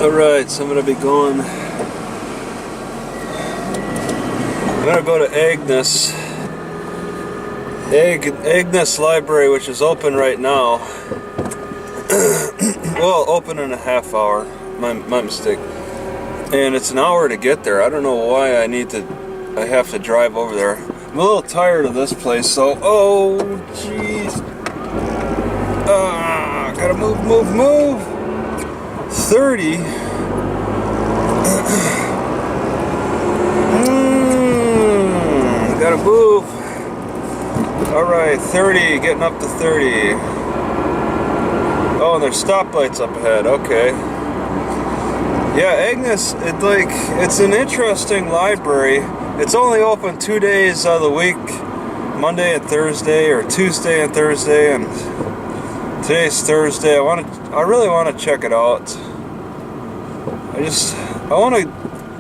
Alright, so I'm going to be going. I'm going to go to Agness. Agness Library, which is open right now. Well, open in a half hour. My mistake. And it's an hour to get there. I don't know why I have to drive over there. I'm a little tired of this place, so oh jeez. Gotta move. 30. Gotta move. Alright, 30, getting up to 30. Oh, and there's stoplights up ahead, okay. Yeah, Agness, it's an interesting library. It's only open 2 days out of the week, Monday and Thursday, or Tuesday and Thursday, and today's Thursday. I really want to check it out. I want to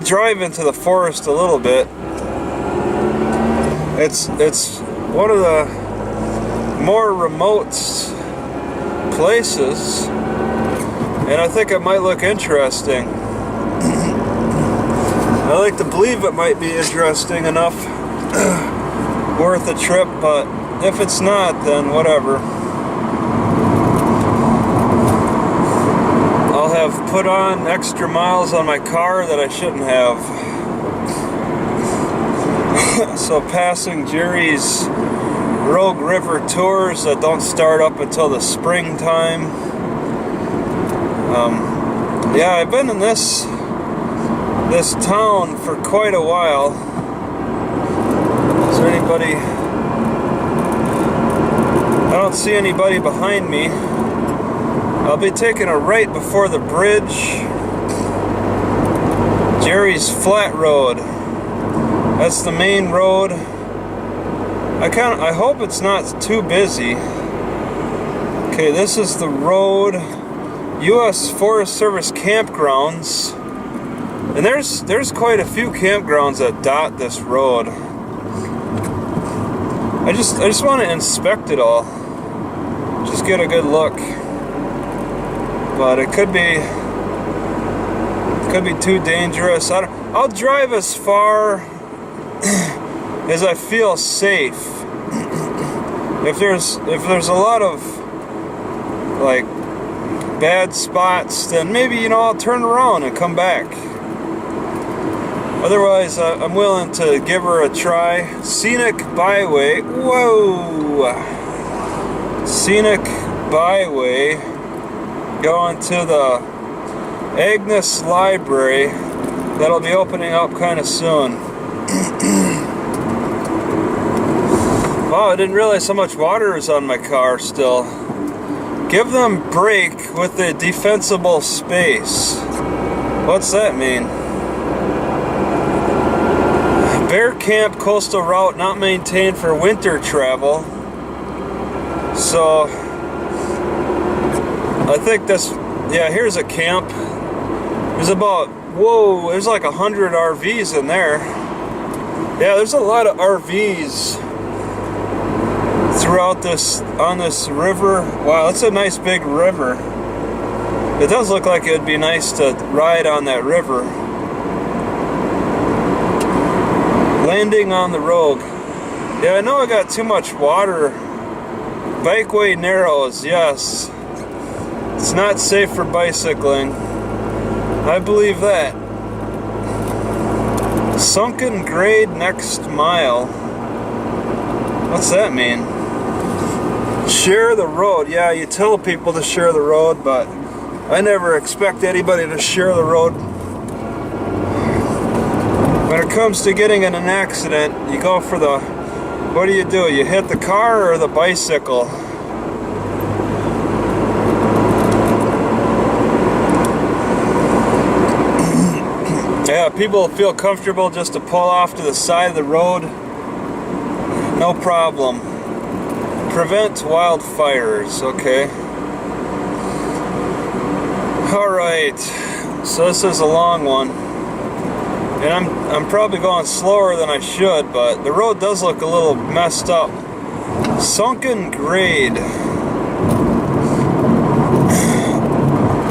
drive into the forest a little bit. It's one of the more remote places, and I think it might look interesting. I like to believe it might be interesting enough, worth a trip, but if it's not, then whatever. I'll have put on extra miles on my car that I shouldn't have. So passing Jerry's Rogue River tours that don't start up until the springtime. Yeah, I've been in this town for quite a while. Is there anybody? I don't see anybody behind me. I'll be taking a right before the bridge. Jerry's Flat Road. That's the main road. I hope it's not too busy. Okay, this is the road. U.S. Forest Service Campgrounds. And there's quite a few campgrounds that dot this road. I just want to inspect it all. Just get a good look. But it could be too dangerous. I'll drive as far as I feel safe. If there's a lot of like bad spots, then maybe I'll turn around and come back. Otherwise, I'm willing to give her a try. Scenic Byway. Whoa! Scenic Byway. Going to the Agness Library. That'll be opening up kind of soon. Wow, I didn't realize how much water is on my car still. Give them break with the defensible space. What's that mean? Bear Camp coastal route not maintained for winter travel. So I think here's a camp. There's there's like 100 RVs in there. Yeah, there's a lot of RVs throughout on this river. Wow, that's a nice big river. It does look like it would be nice to ride on that river. Landing on the Rogue. Yeah, I know I got too much water. Bikeway narrows, yes. It's not safe for bicycling. I believe that. Sunken grade next mile. What's that mean? Share the road. Yeah, you tell people to share the road, but I never expect anybody to share the road. When it comes to getting in an accident, you go for what do? You hit the car or the bicycle? Yeah, people feel comfortable just to pull off to the side of the road. No problem. Prevent wildfires, okay. Alright, so this is a long one. And I'm probably going slower than I should, but the road does look a little messed up. Sunken grade.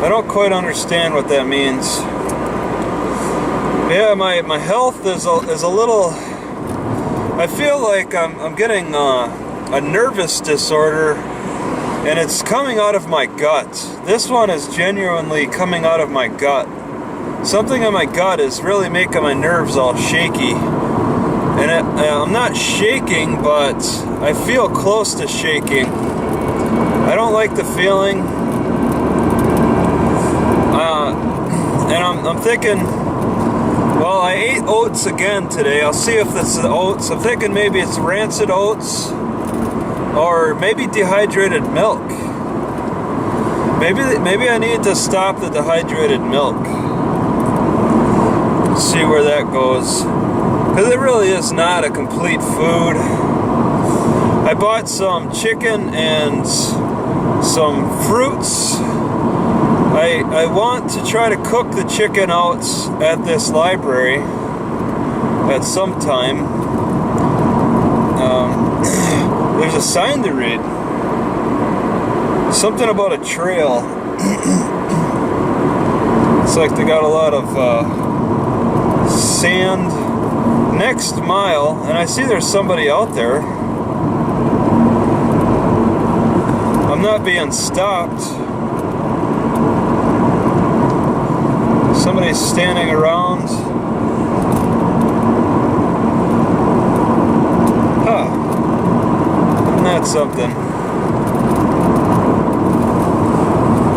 I don't quite understand what that means. Yeah, my health is a little. I feel like I'm getting a nervous disorder, and it's coming out of my gut. This one is genuinely coming out of my gut. Something in my gut is really making my nerves all shaky. And I'm not shaking, but I feel close to shaking. I don't like the feeling. And I'm thinking, well, I ate oats again today. I'll see if it's the oats. I'm thinking maybe it's rancid oats, or maybe dehydrated milk. Maybe I need to stop the dehydrated milk. See where that goes. Because it really is not a complete food. I bought some chicken and some fruits. I want to try to cook the chicken out at this library at some time. There's a sign to read. Something about a trail. It's like they got a lot of sand. Next mile, and I see there's somebody out there. I'm not being stopped. Somebody's standing around. Huh. Isn't that something?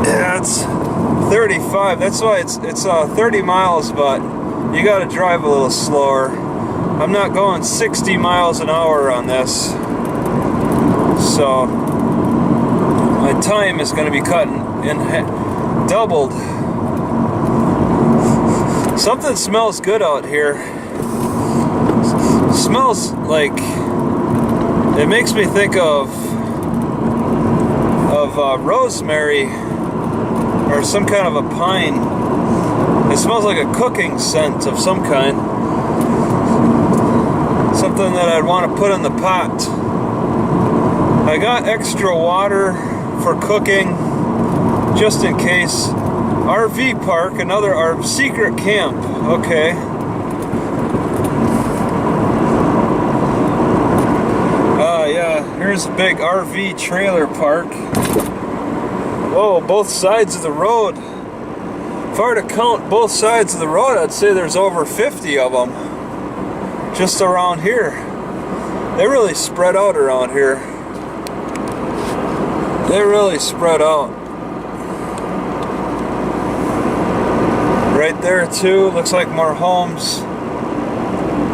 Yeah, it's 35. That's why it's 30 miles, but you gotta drive a little slower. I'm not going 60 miles an hour on this, so my time is going to be cut in doubled. Something smells good out here. Smells like, it makes me think of rosemary or some kind of a pine. It smells like a cooking scent of some kind. Something that I'd want to put in the pot. I got extra water for cooking, just in case. RV park, our secret camp. Okay. Yeah, here's a big RV trailer park. Whoa, both sides of the road. If I were to count both sides of the road, I'd say there's over 50 of them. Just around here. They really spread out around here. They really spread out. Right there too, looks like more homes.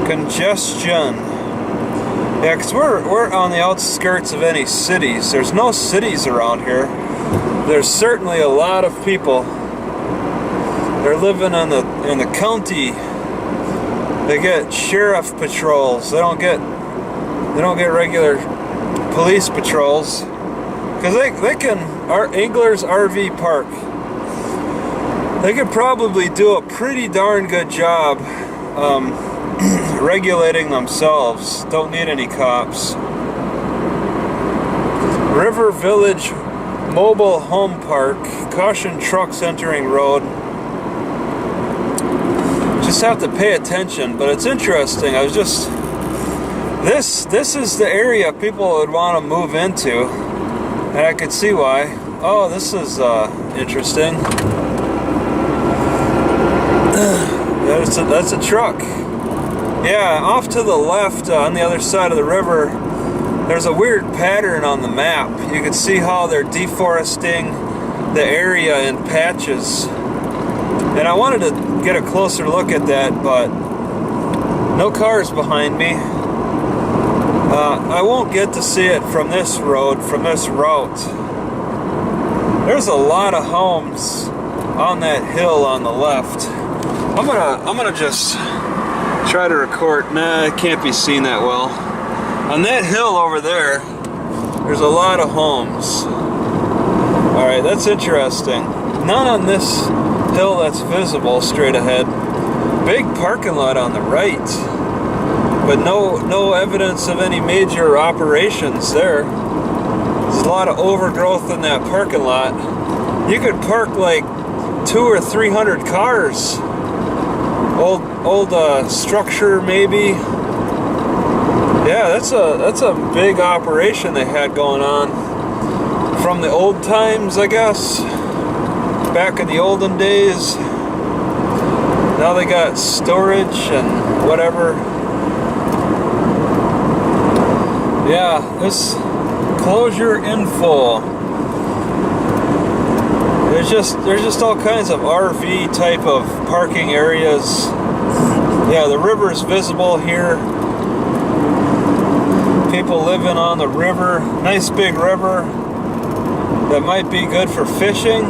Congestion. Yeah, because we're on the outskirts of any cities. There's no cities around here. There's certainly a lot of people. They're living in the county. They get sheriff patrols. They don't get regular police patrols, because they can. Our Engler's RV Park. They could probably do a pretty darn good job regulating themselves. Don't need any cops. River Village Mobile Home Park. Caution trucks entering road. Just have to pay attention, but it's interesting. I was just this is the area people would want to move into, and I could see why. Oh, this is interesting. That's a truck. Yeah, off to the left on the other side of the river, there's a weird pattern on the map. You can see how they're deforesting the area in patches. And I wanted to get a closer look at that, but no cars behind me. I won't get to see it from this road, from this route. There's a lot of homes on that hill on the left. I'm gonna just try to record. Nah, it can't be seen that well. On that hill over there's a lot of homes. Alright, that's interesting. None on this hill that's visible straight ahead. Big parking lot on the right, but no evidence of any major operations there. There's a lot of overgrowth in that parking lot. You could park like 200 or 300 cars. Old structure maybe. Yeah, that's a big operation they had going on from the old times, I guess. Back in the olden days. Now they got storage and whatever. Yeah, this closure info. There's just all kinds of RV type of parking areas. Yeah, the river's visible here. People living on the river. Nice big river that might be good for fishing.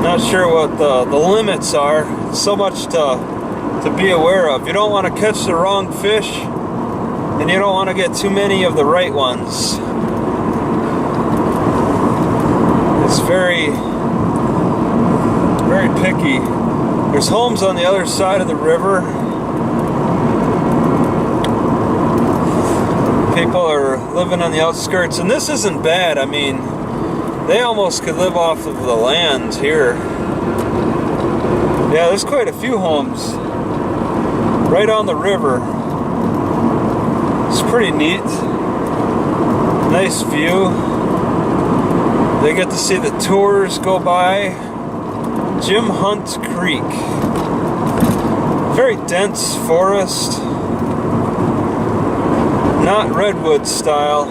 Not sure what the limits are. So much to be aware of. You don't want to catch the wrong fish, and you don't want to get too many of the right ones. It's very, very picky. There's homes on the other side of the river. People are living on the outskirts, and this isn't bad. I mean, they almost could live off of the land here. Yeah, there's quite a few homes right on the river. It's pretty neat. Nice view. They get to see the tours go by. Jim Hunt Creek. Very dense forest. Not redwood style.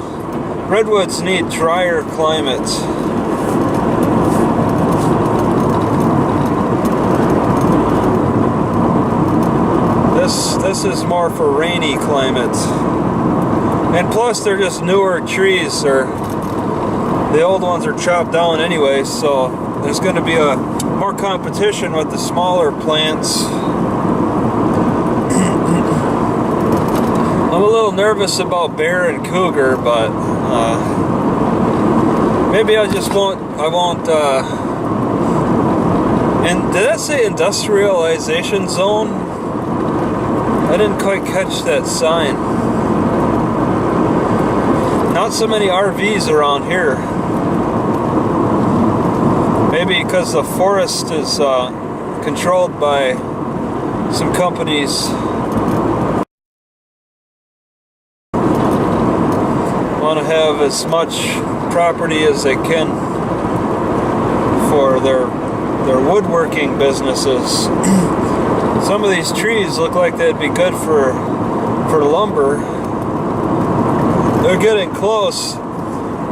Redwoods need drier climate. This is more for rainy climate. And plus they're just newer trees, or the old ones are chopped down anyway, so there's going to be more competition with the smaller plants. I'm a little nervous about bear and cougar, but maybe I won't. And did that say industrialization zone? I didn't quite catch that sign. Not so many RVs around here. Maybe because the forest is controlled by some companies. Want to have as much property as they can for their woodworking businesses. Some of these trees look like they'd be good for lumber. They're getting close.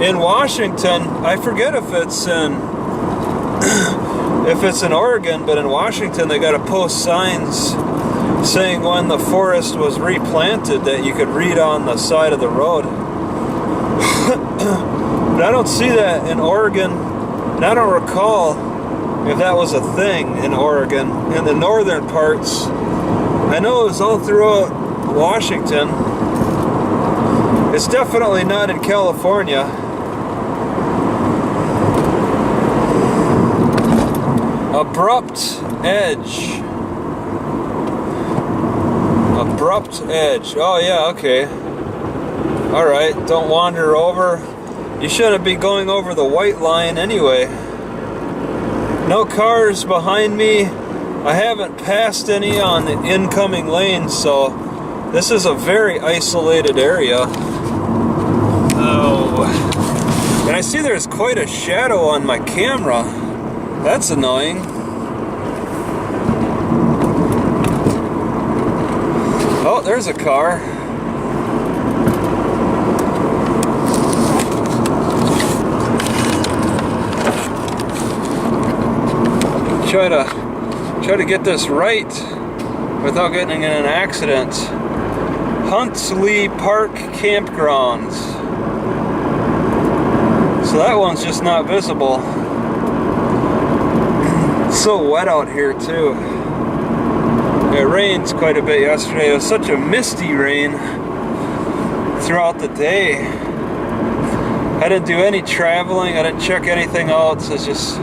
In Washington, I forget if it's in Oregon, but in Washington they got to post signs saying when the forest was replanted that you could read on the side of the road. But I don't see that in Oregon, and I don't recall if that was a thing in Oregon. In the northern parts, I know it was all throughout Washington. It's definitely not in California. Abrupt edge. Abrupt edge. Oh yeah, okay. Alright, don't wander over. You shouldn't be going over the white line anyway. No cars behind me. I haven't passed any on the incoming lane, so this is a very isolated area. Oh. And I see there's quite a shadow on my camera. That's annoying. Oh, there's a car. Try to get this right without getting in an accident. Huntley Park Campgrounds. So that one's just not visible. It's so wet out here too. It rained quite a bit yesterday. It was such a misty rain throughout the day. I didn't do any traveling. I didn't check anything out. I just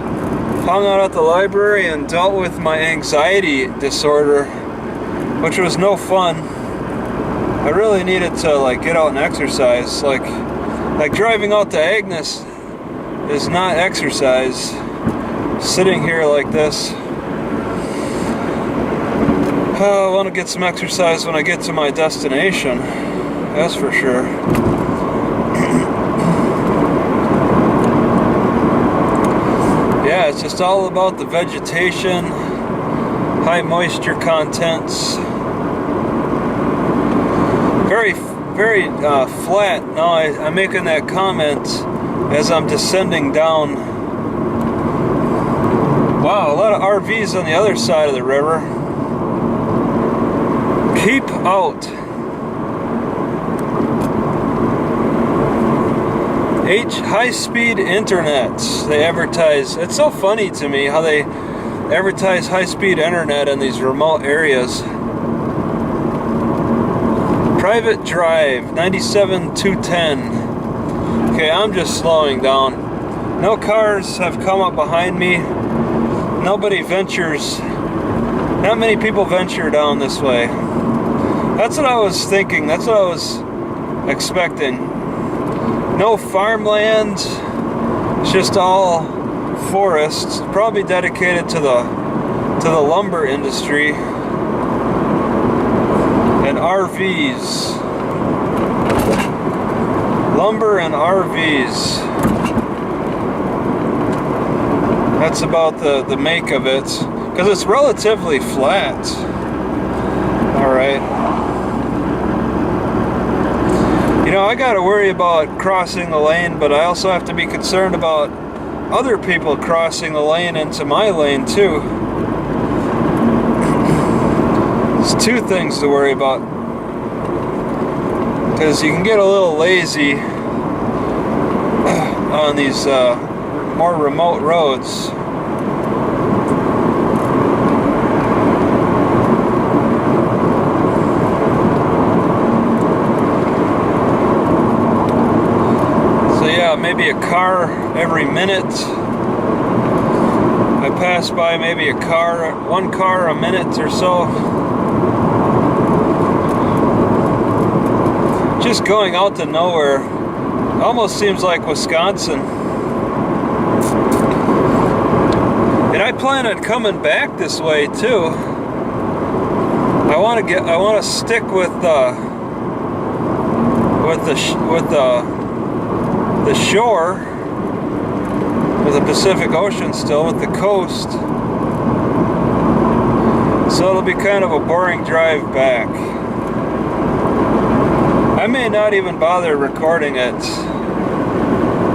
hung out at the library and dealt with my anxiety disorder, which was no fun. I really needed to get out and exercise. Like driving out to Agness is not exercise. sitting here like this. I want to get some exercise when I get to my destination, that's for sure. Yeah, it's just all about the vegetation, high moisture contents. Very flat. Now I'm making that comment as I'm descending down. Wow, a lot of RVs on the other side of the river. Keep out. High-speed internet. They advertise. It's so funny to me how they advertise high-speed internet in these remote areas. Private drive, 97-210. Okay, I'm just slowing down. No cars have come up behind me. Nobody ventures. Not many people venture down this way. That's what I was thinking. That's what I was expecting. No farmland. It's just all forests. Probably dedicated to the lumber industry. And RVs. Lumber and RVs. That's about the make of it. Because it's relatively flat. Alright. You know, I gotta worry about crossing the lane, but I also have to be concerned about other people crossing the lane into my lane too. There's two things to worry about. Because you can get a little lazy on these more remote roads. So yeah, maybe a car every minute. I pass by maybe one car a minute or so. Just going out to nowhere. Almost seems like Wisconsin. And I plan on coming back this way too. I want to stick with the shore, with the Pacific Ocean still, with the coast. So it'll be kind of a boring drive back. I may not even bother recording it.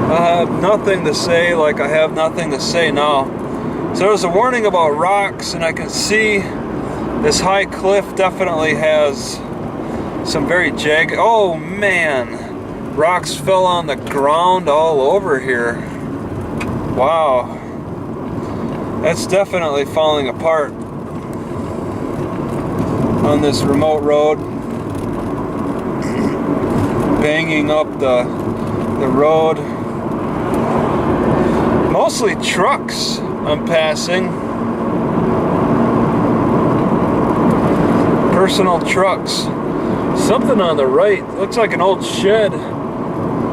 I have nothing to say, like I have nothing to say now. So there's a warning about rocks, and I can see this high cliff definitely has some very jagged. Oh man, rocks fell on the ground all over here. Wow, that's definitely falling apart on this remote road. Banging up the road. Mostly trucks I'm passing. Personal trucks. Something on the right. Looks like an old shed.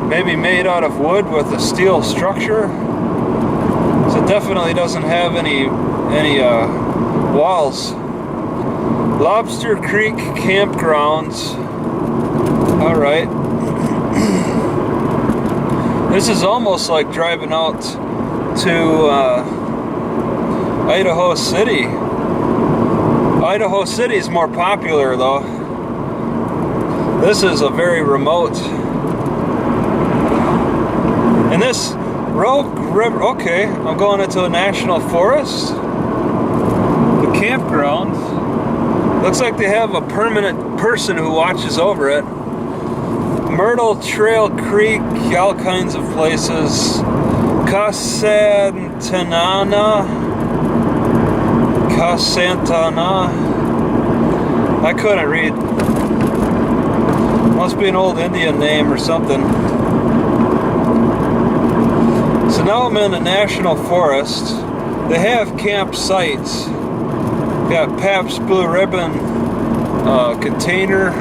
Maybe made out of wood with a steel structure. So it definitely doesn't have any walls. Lobster Creek Campgrounds. Alright. This is almost like driving out to Idaho City. Idaho City is more popular though. This is a very remote. And this Rogue River, okay, I'm going into a national forest. The campground. Looks like they have a permanent person who watches over it. Myrtle Trail Creek, all kinds of places. Casantana. I couldn't read. Must be an old Indian name or something. So now I'm in a national forest. They have campsites. Got Pabst Blue Ribbon container.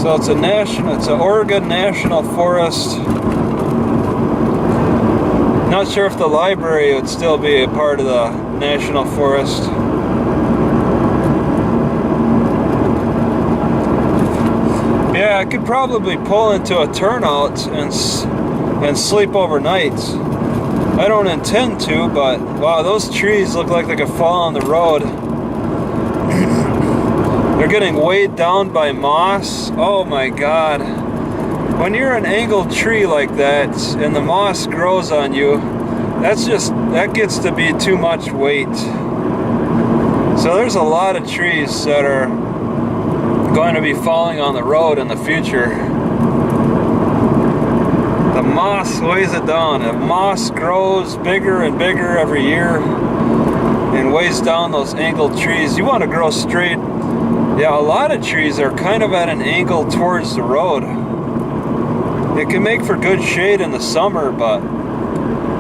So it's an Oregon National Forest. Not sure if the library would still be a part of the National Forest. Yeah, I could probably pull into a turnout and sleep overnight. I don't intend to, but wow, those trees look like they could fall on the road. They're getting weighed down by moss. Oh my God. When you're an angled tree like that and the moss grows on you, that gets to be too much weight. So there's a lot of trees that are going to be falling on the road in the future. The moss weighs it down. The moss grows bigger and bigger every year and weighs down those angled trees. You want to grow straight. Yeah, a lot of trees are kind of at an angle towards the road. It can make for good shade in the summer, but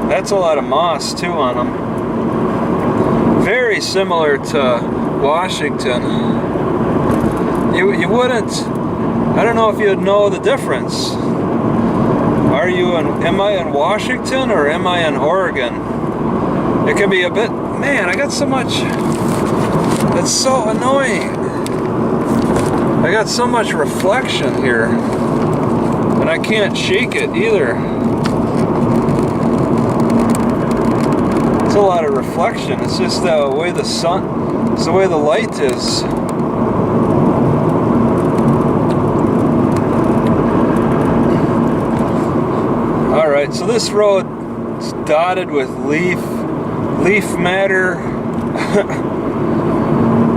that's a lot of moss too on them. Very similar to Washington. You wouldn't, I don't know if you'd know the difference. Am I in Washington or am I in Oregon? It can be a bit, man, I got so much, it's so annoying. I got so much reflection here, and I can't shake it either. It's a lot of reflection. It's just the way the sun, it's the way the light is. Alright, so this road is dotted with leaf matter.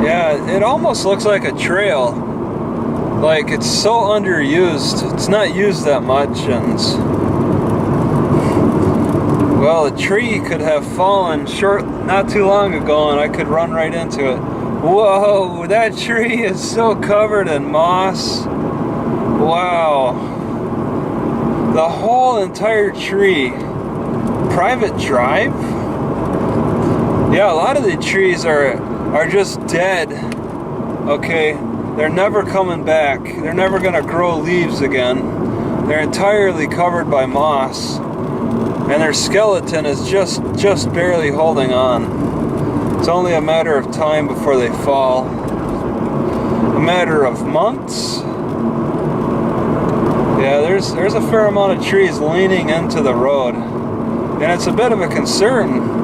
Yeah, it almost looks like a trail. Like it's so underused. It's not used that much, and well, a tree could have fallen not too long ago and I could run right into it. Whoa, that tree is so covered in moss. Wow. The whole entire tree. Private drive? Yeah, a lot of the trees are just dead. Okay, they're never coming back. They're never gonna grow leaves again. They're entirely covered by moss, and their skeleton is just barely holding on. It's only a matter of time before they fall. A matter of months. Yeah, there's a fair amount of trees leaning into the road, and it's a bit of a concern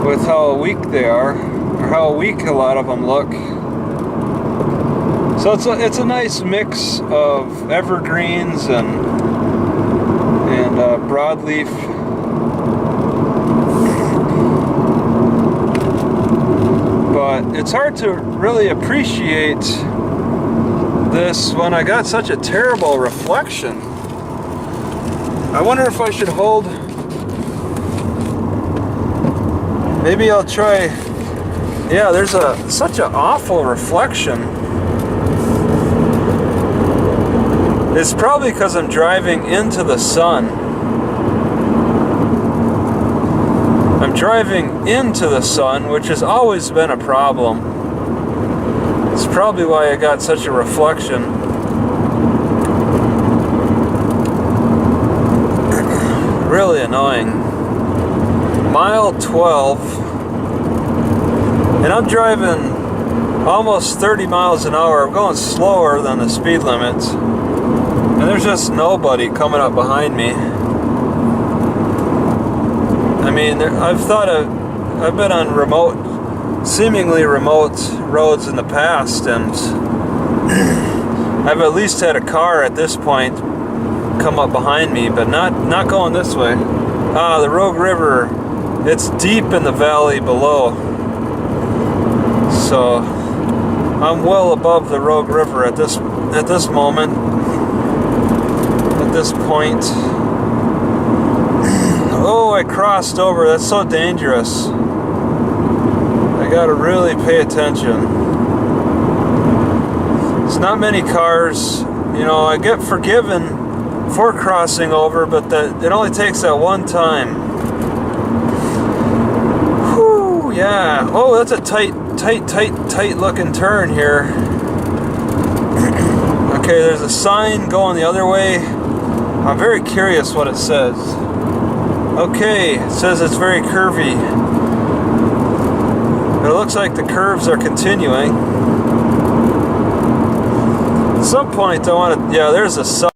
with how weak they are, or how weak a lot of them look. So it's a nice mix of evergreens and broadleaf. But it's hard to really appreciate this when I got such a terrible reflection. I wonder if I should hold. Maybe I'll try. Yeah, there's such an awful reflection. It's probably because I'm driving into the sun. I'm driving into the sun, which has always been a problem. It's probably why I got such a reflection. Really annoying. Mile 12, and I'm driving almost 30 miles an hour. I'm going slower than the speed limit, and there's just nobody coming up behind me. I mean, I've been on seemingly remote roads in the past, and I've at least had a car at this point come up behind me, but not going this way. The Rogue River, it's deep in the valley below, so I'm well above the Rogue River at this moment, at this point. Oh, I crossed over. That's so dangerous. I gotta really pay attention. It's not many cars. You know, I get forgiven for crossing over, but it only takes that one time. Whew, yeah. Oh, that's a tight looking turn here. Okay, there's a sign going the other way. I'm very curious what it says. Okay, it says it's very curvy. But it looks like the curves are continuing. At some point I want to, yeah, there's a sign.